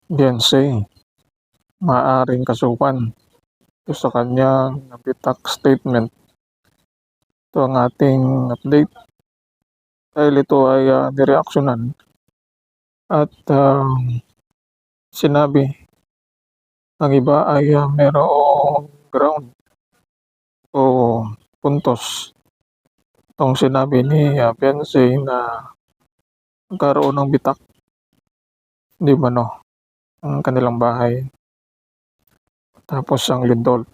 Beyonce maaaring kasuhan ito sa kanyang bitak statement. Ito ang ating update dahil ito ay nireaksyonan at sinabi ang iba ay merong ground o puntos itong sinabi ni Beyonce na nagkaroon ng bitak di mano ang kanilang bahay tapos ang lindol.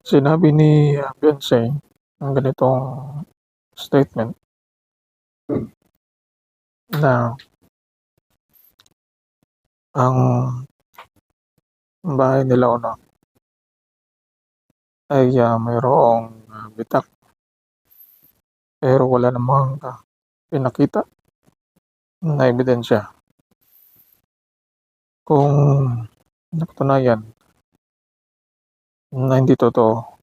Sinabi ni Beyonce ang ganitong statement na ang bahay nila ay mayroong bitak pero wala namang pinakita na ebidensya kung napatunayan na hindi totoo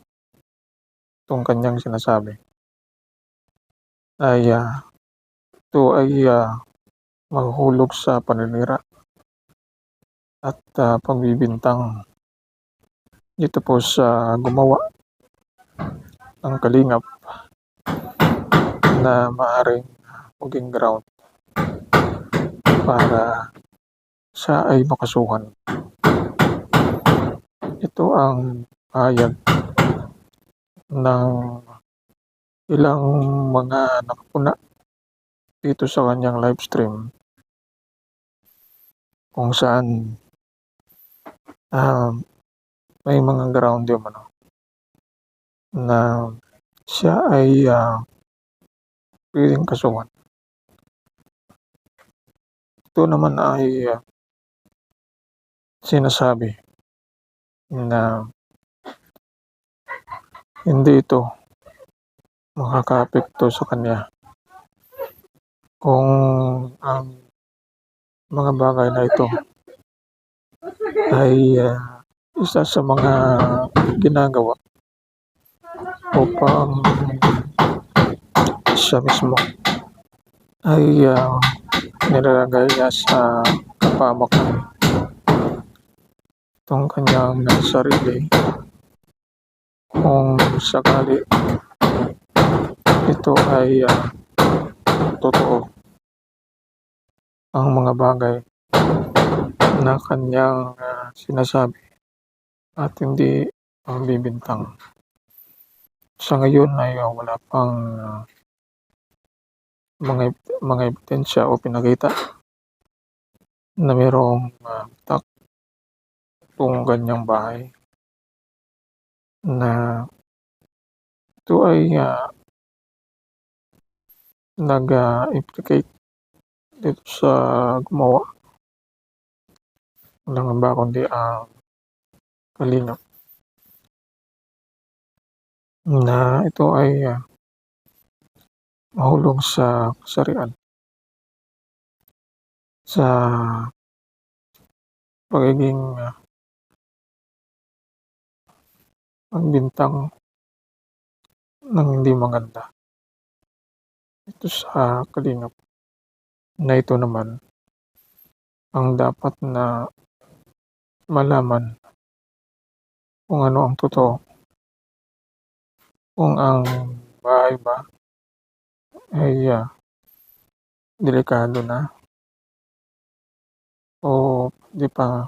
itong kanyang sinasabi ay ito ay mahuhulog sa paninira at pagbibintang dito po sa gumawa ng kalingap na maaaring maging ground para siya ay makasuhan. Ito ang pahayag ng ilang mga nakapuna dito sa kanyang live stream kung saan may mga ground yung na siya ay pwedeng kasuhan. Ito naman ay sinasabi na hindi ito makakaapekto sa kanya kung ang mga bagay na ito ay isa sa mga ginagawa upang siya mismo ay nilalagay niya sa kapamakan itong kanyang sarili kung sakali ito ay totoo ang mga bagay na kanyang sinasabi at hindi bibintang. Sa ngayon ay wala pang mga ebidensya o pinakita na mayroong bitak itong ganyang bahay na ito ay nag-implicate dito sa gumawa. Walang iba kundi ang kalingap na ito ay mahulog sa kasarian sa pagiging pagbintang ng hindi maganda ito sa kalingap na ito naman ang dapat na malaman kung ano ang totoo, kung ang bahay ba ay delikado na o di pa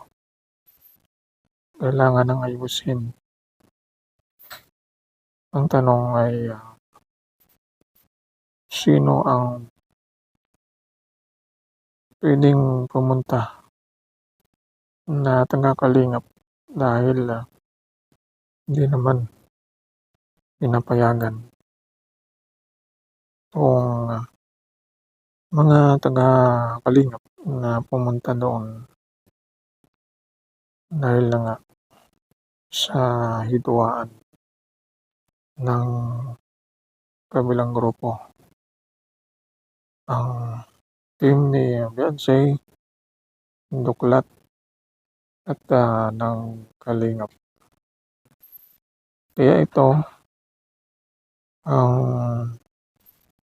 kailangan ng ayusin. Ang tanong ay sino ang pwedeng pumunta na taga-kalingap dahil hindi naman pinapayagan kung mga taga-kalingap na pumunta doon dahil na nga sa hidwaan ng kabilang grupo. Ang team ni Beyonce, Duklat at ng kalingap. Kaya ito ang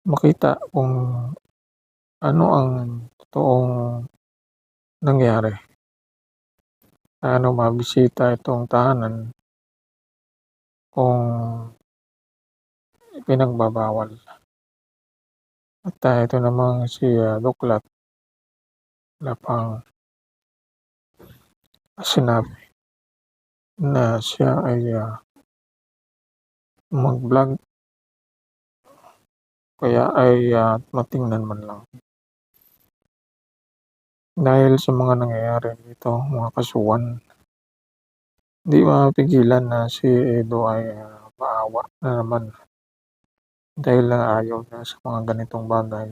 makita kung ano ang totoong nangyari. Mabisita itong tahanan kung ipinagbabawal. At ito namang si Duklat wala pang sinabi na siya ay mag-vlog kaya ay matingnan man lang. Dahil sa mga nangyayari dito, mga kasuhan, di mapigilan na si Edo ay maawa na naman dahil lang ayaw niya sa mga ganitong bagay.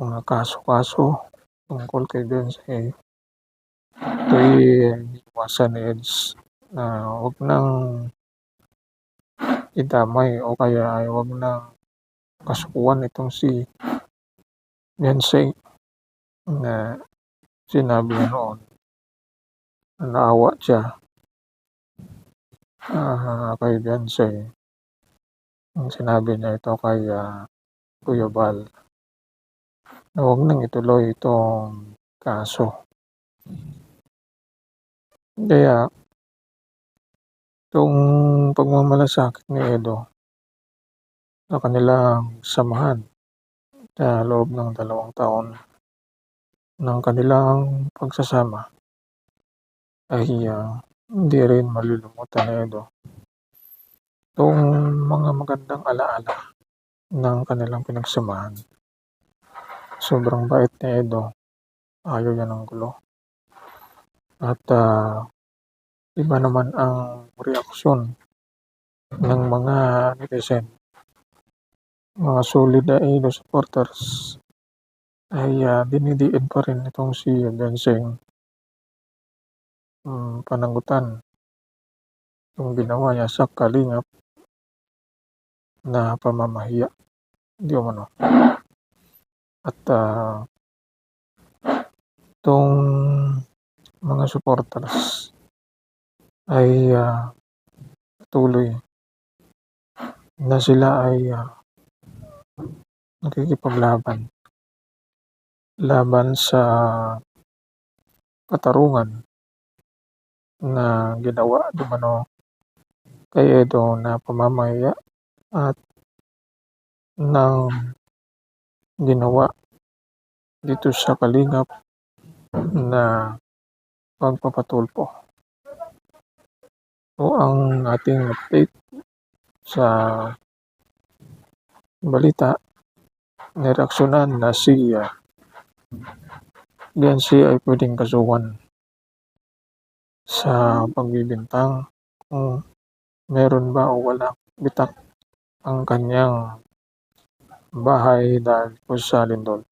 Mga kaso-kaso tungkol kay Beyonce, ito'y iniiwasan ni Eds na huwag nang idamay o kaya ay huwag nang kasukuhan itong si Beyonce na sinabi niya noon na naawa siya kay Beyonce. Ang sinabi niya ito kay Kuya Bal na huwag nang ituloy itong kaso. Kaya itong pagmamalasakit ni Edo sa kanilang samahan sa loob ng 2 taon ng kanilang pagsasama ay hindi rin malilimutan ni Edo itong mga magandang alaala ng kanilang pinagsamahan. Sobrang bait ni Edo, ayaw niya ng gulo. At iba naman ang reaksyon ng mga netizen, mga solid na Edo supporters ay dinidiin pa rin itong si Beyonce panagutan yung ginawa niya sa Kalingap na pamamahiya di umano. At itong mga supporters ay patuloy na sila ay nakikipaglaban sa katarungan na ginawa di umano kay Edo na pamamahiya at ng ginawa dito sa Kalingap na pagpapatulpo. So ang ating update sa balita, nireaksyonan na si Beyonce ay pwedeng kasuhan sa pagbibintang kung meron ba o wala bitak ang kanyang bahay dahil po sa lindol.